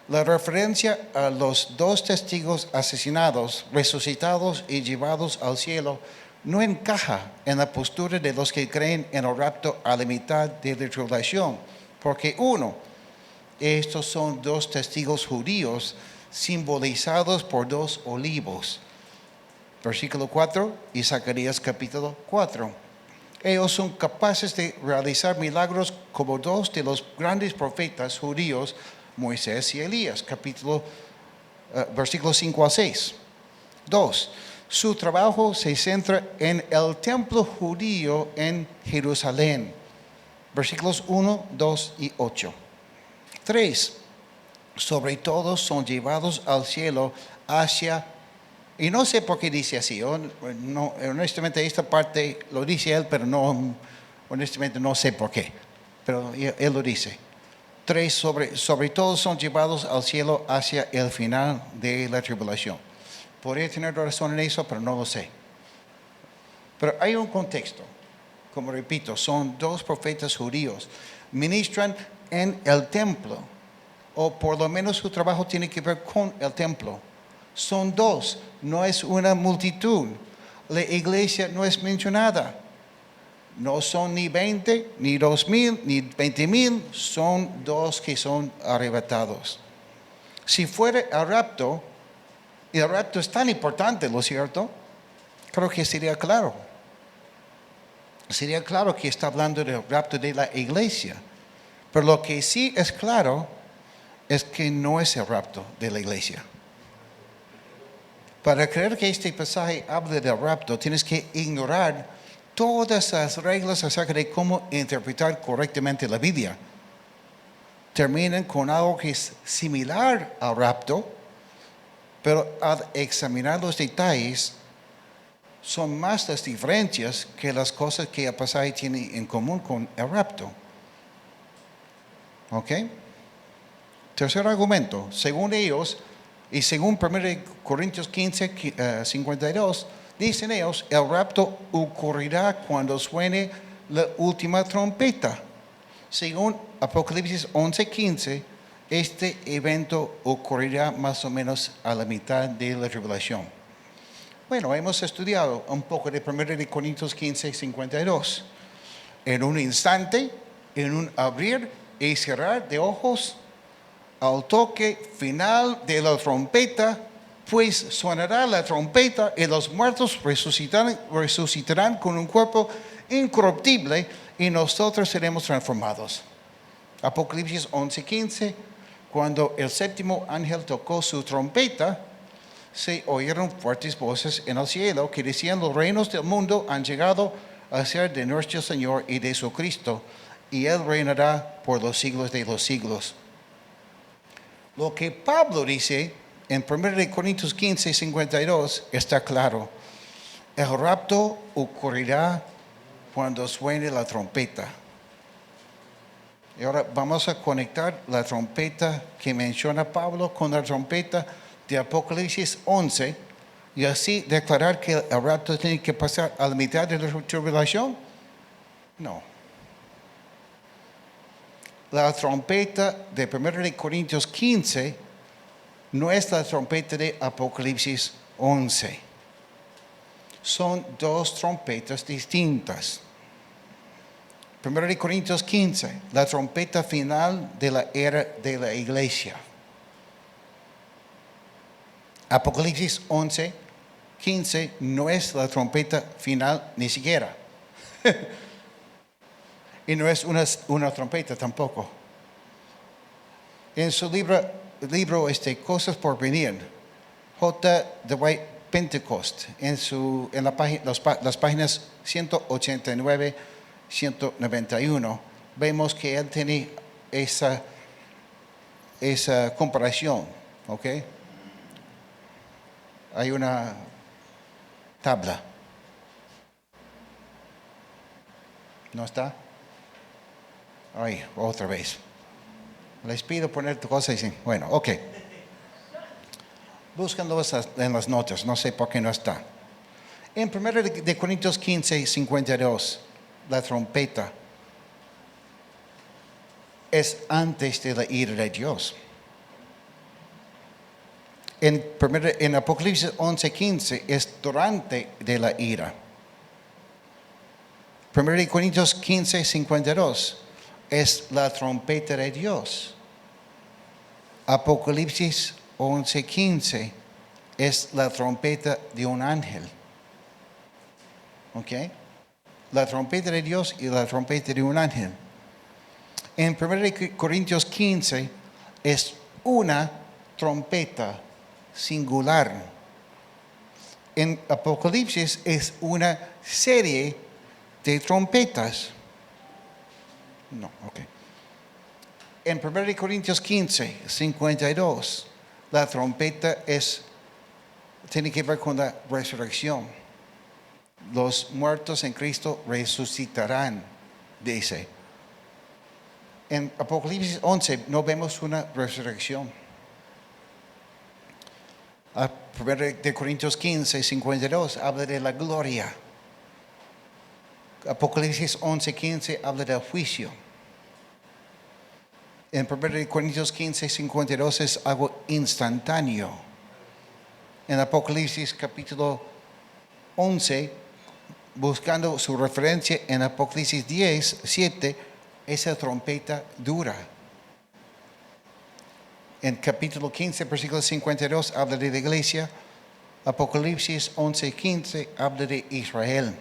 la referencia a los dos testigos asesinados, resucitados y llevados al cielo no encaja en la postura de los que creen en el rapto a la mitad de la tribulación, porque uno, estos son dos testigos judíos simbolizados por dos olivos. Versículo 4 y Zacarías capítulo 4. Ellos son capaces de realizar milagros como dos de los grandes profetas judíos, Moisés y Elías, versículos 5 al 6. 2. Su trabajo se centra en el templo judío en Jerusalén, versículos 1, 2 y 8. 3. Sobre todo son llevados al cielo hacia, y no sé por qué dice así, honestamente esta parte lo dice él, pero honestamente no sé por qué, pero él lo dice. 3. Sobre todo son llevados al cielo hacia el final de la tribulación. Podría tener razón en eso, pero no lo sé. Pero hay un contexto, como repito, son dos profetas judíos, ministran en el templo, o por lo menos su trabajo tiene que ver con el templo. Son dos, no es una multitud. La iglesia no es mencionada. No son ni 20, ni 2,000, ni 20,000, son dos que son arrebatados. Si fuera el rapto, y el rapto es tan importante, ¿lo cierto? Creo que sería claro. Sería claro que está hablando del rapto de la iglesia. Pero lo que sí es claro es que no es el rapto de la iglesia. Para creer que este pasaje habla del rapto, tienes que ignorar todas las reglas acerca de cómo interpretar correctamente la Biblia. Terminan con algo que es similar al rapto, pero al examinar los detalles, son más las diferencias que las cosas que el pasaje tiene en común con el rapto. ¿Ok? Tercer argumento, según ellos, y según 1 Corintios 15, 52, dicen ellos, el rapto ocurrirá cuando suene la última trompeta. Según Apocalipsis 11:15, este evento ocurrirá más o menos a la mitad de la tribulación. Bueno, hemos estudiado un poco de 1 Corintios 15:52. En un instante, en un abrir y cerrar de ojos, al toque final de la trompeta, pues sonará la trompeta y los muertos resucitarán con un cuerpo incorruptible y nosotros seremos transformados. Apocalipsis 11:15, cuando el séptimo ángel tocó su trompeta, se oyeron fuertes voces en el cielo que decían: los reinos del mundo han llegado a ser de nuestro Señor y de su Cristo, y Él reinará por los siglos de los siglos. Lo que Pablo dice en 1 Corintios 15:52 está claro. El rapto ocurrirá cuando suene la trompeta. Y ahora vamos a conectar la trompeta que menciona Pablo con la trompeta de Apocalipsis 11 y así declarar que el rapto tiene que pasar a la mitad de la tribulación. No. La trompeta de 1 Corintios 15 no es la trompeta de Apocalipsis 11. Son dos trompetas distintas. 1 Corintios 15, la trompeta final de la era de la iglesia. Apocalipsis 11, 15 no es la trompeta final ni siquiera. Y no es una trompeta tampoco. En su libro Cosas por venir, J. Dwight Pentecost, en las páginas 189, 191, vemos que él tiene esa es comparación, ¿ok? Hay una tabla. ¿No está? Ay, otra vez. Les pido poner tu cosa y dicen, bueno, ok. Búscalo en las notas, no sé por qué no está. En 1 de Corintios 15, 52, la trompeta es antes de la ira de Dios. En Apocalipsis 11, 15 es durante de la ira. 1 de Corintios 15, 52 es la trompeta de Dios. Apocalipsis 11, 15 es la trompeta de un ángel. ¿Ok? La trompeta de Dios y la trompeta de un ángel. En 1 Corintios 15 es una trompeta singular. En Apocalipsis es una serie de trompetas. No, ok. En 1 Corintios 15, 52, la trompeta tiene que ver con la resurrección. Los muertos en Cristo resucitarán, dice. En Apocalipsis 11 no vemos una resurrección. 1 de Corintios 15, 52 habla de la gloria. Apocalipsis 11, 15 habla del juicio. En 1 Corintios 15, 52 es algo instantáneo. En Apocalipsis capítulo 11, buscando su referencia en Apocalipsis 10, 7, esa trompeta dura. En capítulo 15, versículo 52, habla de la iglesia. Apocalipsis 11, 15 habla de Israel.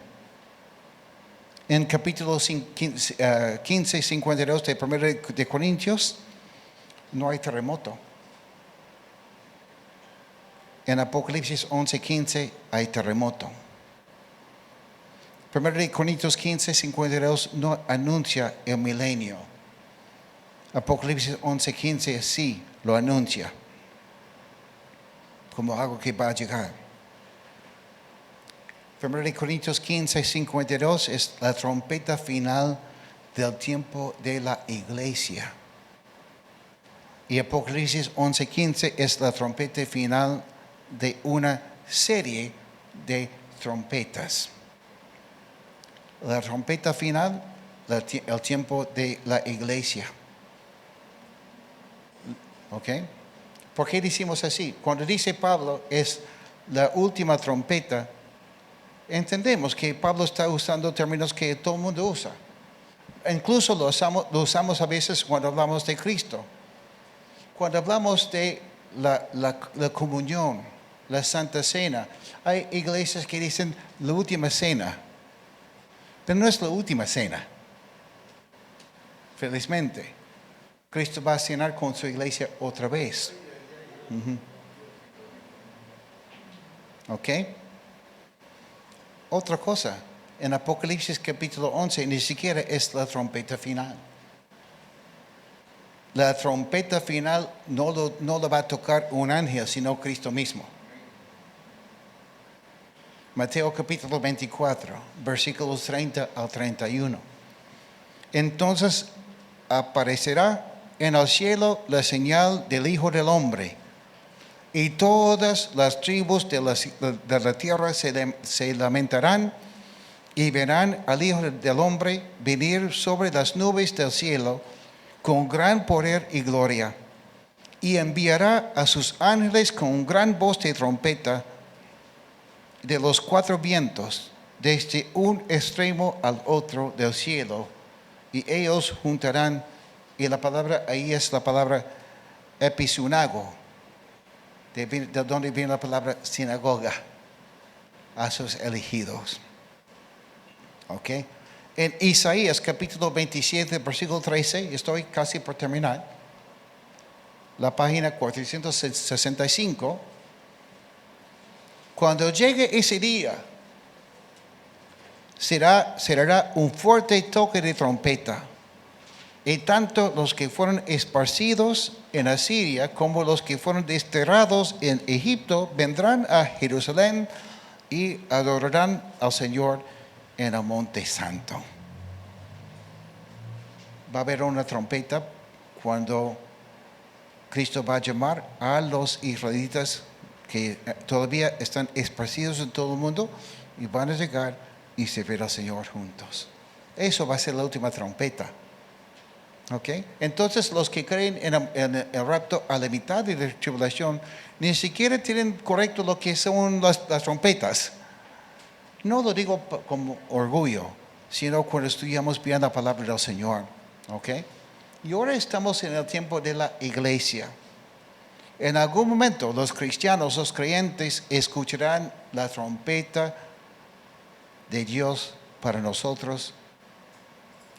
En capítulo 15, 52 de 1 de Corintios, no hay terremoto. En Apocalipsis 11, 15 hay terremoto. 1 de Corintios 15, 52 no anuncia el milenio. Apocalipsis 11, 15 sí lo anuncia como algo que va a llegar. 1 de Corintios 15, 52 es la trompeta final del tiempo de la iglesia. Y Apocalipsis 11, 15 es la trompeta final de una serie de trompetas. La trompeta final, el tiempo de la iglesia. ¿Ok? ¿Por qué decimos así? Cuando dice Pablo es la última trompeta, entendemos que Pablo está usando términos que todo el mundo usa. Incluso lo usamos a veces cuando hablamos de Cristo. Cuando hablamos de la comunión, la Santa Cena, hay iglesias que dicen la última cena. Pero no es la última cena. Felizmente, Cristo va a cenar con su iglesia otra vez. ¿Ok? Otra cosa, en Apocalipsis capítulo 11 ni siquiera es la trompeta final. La trompeta final no lo va a tocar un ángel, sino Cristo mismo. Mateo capítulo 24, versículos 30 al 31. Entonces aparecerá en el cielo la señal del Hijo del Hombre, y todas las tribus de la tierra se lamentarán y verán al Hijo del Hombre venir sobre las nubes del cielo con gran poder y gloria, y enviará a sus ángeles con gran voz de trompeta de los cuatro vientos, desde un extremo al otro del cielo, y ellos juntarán, y la palabra ahí es la palabra episunago, de donde viene la palabra sinagoga, a sus elegidos. ¿Ok? En Isaías capítulo 27, versículo 13, estoy casi por terminar, la página 465, cuando llegue ese día, será un fuerte toque de trompeta, Y tanto los que fueron esparcidos en Asiria como los que fueron desterrados en Egipto vendrán a Jerusalén y adorarán al Señor en el monte santo. Va a haber una trompeta cuando Cristo va a llamar a los israelitas que todavía están esparcidos en todo el mundo y van a llegar y servir al Señor juntos. Eso va a ser la última trompeta. ¿Ok? Entonces los que creen en el rapto a la mitad de la tribulación ni siquiera tienen correcto lo que son las trompetas. No lo digo como orgullo, sino cuando estudiamos bien la palabra del Señor. ¿Ok? Y ahora estamos en el tiempo de la iglesia. En algún momento los cristianos, los creyentes, escucharán la trompeta de Dios para nosotros,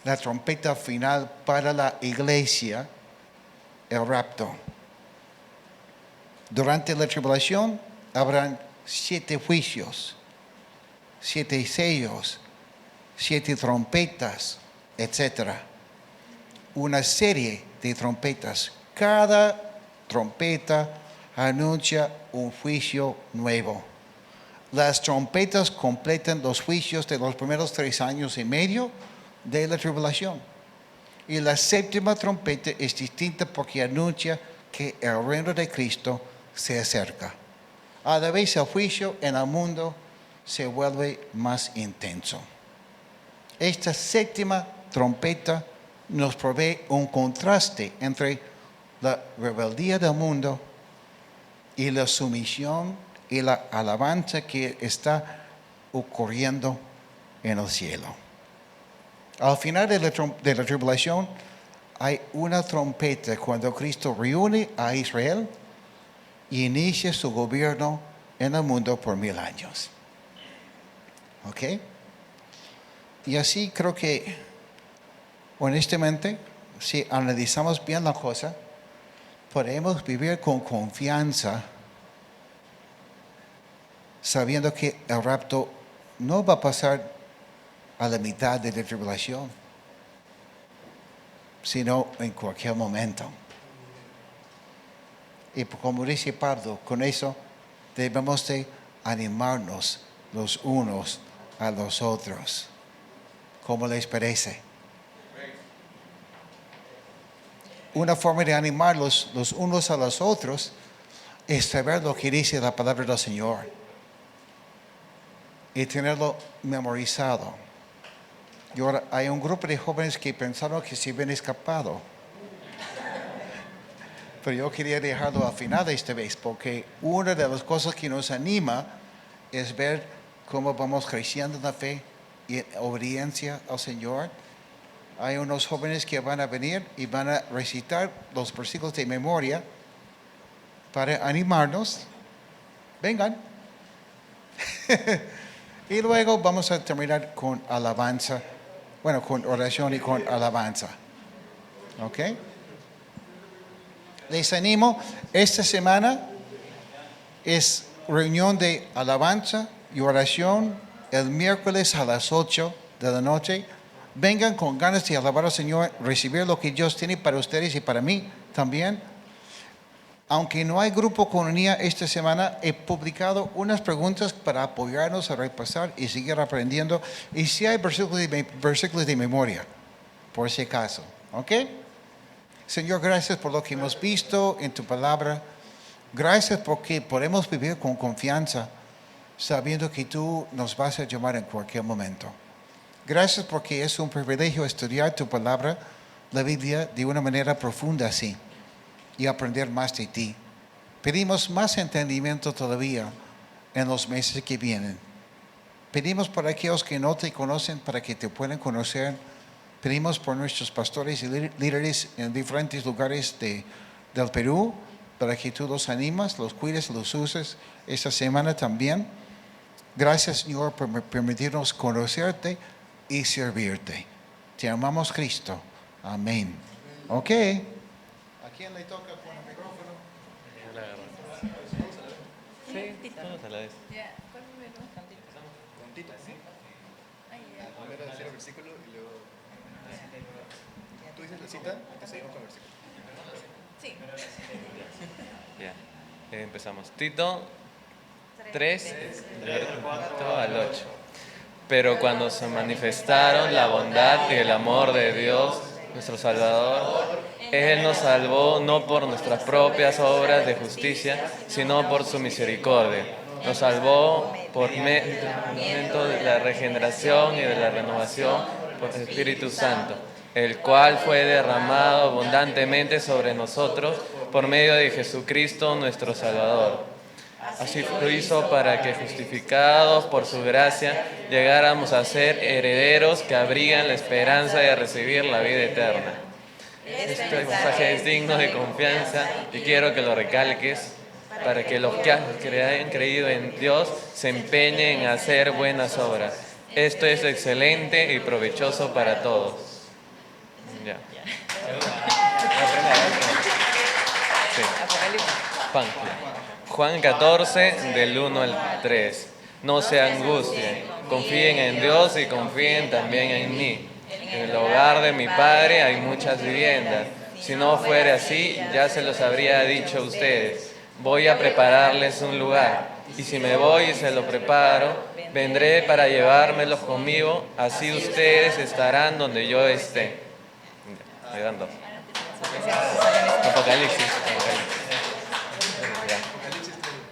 la trompeta final para la iglesia, el rapto. Durante la tribulación habrán 7 juicios, 7 sellos, 7 trompetas, etc. Una serie de trompetas. Cada trompeta anuncia un juicio nuevo. Las trompetas completan los juicios de los primeros 3 años y medio de la tribulación. Y la 7ª trompeta es distinta porque anuncia que el reino de Cristo se acerca. A la vez el juicio en el mundo se vuelve más intenso. Esta 7ª trompeta nos provee un contraste entre la rebeldía del mundo y la sumisión y la alabanza que está ocurriendo en el cielo. Al final de la tribulación hay una trompeta cuando Cristo reúne a Israel y inicia su gobierno en el mundo por 1000 años. ¿Ok? Y así creo que, honestamente, si analizamos bien la cosa, podemos vivir con confianza sabiendo que el rapto no va a pasar a la mitad de la tribulación, sino en cualquier momento. Y como dice Pablo, con eso debemos de animarnos los unos a los otros. ¿Cómo les parece? Una forma de animarlos los unos a los otros es saber lo que dice la palabra del Señor y tenerlo memorizado. Y ahora hay un grupo de jóvenes que pensaron que se habían escapado. Pero yo quería dejarlo al final de esta vez, porque una de las cosas que nos anima es ver cómo vamos creciendo en la fe y en obediencia al Señor. Hay unos jóvenes que van a venir y van a recitar los versículos de memoria para animarnos. Vengan. Y luego vamos a terminar con alabanza. Bueno, con oración y con alabanza. ¿Ok? Les animo, esta semana es reunión de alabanza y oración el miércoles a las 8 de la noche. Vengan con ganas de alabar al Señor, recibir lo que Dios tiene para ustedes y para mí también. Aunque no hay grupo Comunidad esta semana, he publicado unas preguntas para apoyarnos a repasar y seguir aprendiendo. Y si hay versículos de memoria, por si acaso. ¿Ok? Señor, gracias por lo que hemos visto en tu palabra. Gracias porque podemos vivir con confianza, sabiendo que tú nos vas a llamar en cualquier momento. Gracias porque es un privilegio estudiar tu palabra, la Biblia, de una manera profunda así y aprender más de ti. Pedimos más entendimiento todavía en los meses que vienen. Pedimos por aquellos que no te conocen para que te puedan conocer. Pedimos por nuestros pastores y líderes en diferentes lugares del Perú, para que tú los animas, los cuides, los uses esta semana también. Gracias, Señor, por permitirnos conocerte y servirte. Te amamos, Cristo. Amén. Ok. ¿A quién le toca con el micrófono? Sí, todos a la vez. Ya, ¿cuál número? Con Tito, ¿sí? Ahí, ya. Primero decir el versículo y luego... Tú dices la cita y te seguimos con el versículo. Ya. Empezamos. Tito 3, del 4 al 8. Pero cuando se manifestaron la bondad y el amor de Dios, nuestro Salvador, Él nos salvó no por nuestras propias obras de justicia, sino por su misericordia. Nos salvó por medio de la regeneración y de la renovación por el Espíritu Santo, el cual fue derramado abundantemente sobre nosotros por medio de Jesucristo nuestro Salvador. Así lo hizo para que, justificados por su gracia, llegáramos a ser herederos que abrigan la esperanza de recibir la vida eterna. Este pasaje es digno de confianza y quiero que lo recalques para que los que hayan creído en Dios se empeñen en hacer buenas obras. Esto es excelente y provechoso para todos. Ya. Sí. Juan 14, del 1 al 3. No se angustien, confíen en Dios y confíen también en mí. En el hogar de mi Padre hay muchas viviendas. Si no fuera así, ya se los habría dicho a ustedes. Voy a prepararles un lugar. Y si me voy y se lo preparo, vendré para llevármelos conmigo. Así ustedes estarán donde yo esté. Ahí van dos. Apocalipsis.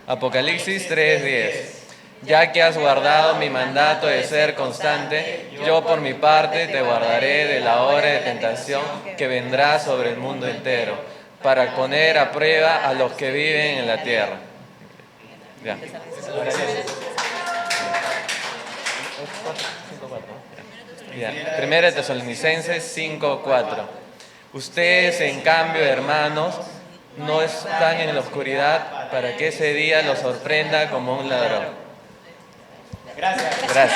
Apocalipsis 3:10. Ya que has guardado mi mandato de ser constante, yo por mi parte te guardaré de la hora de tentación que vendrá sobre el mundo entero, para poner a prueba a los que viven en la tierra. Ya. Ya. Primera de Tesalonicenses 5:4. Ustedes, en cambio, hermanos, no están en la oscuridad para que ese día los sorprenda como un ladrón. Gracias.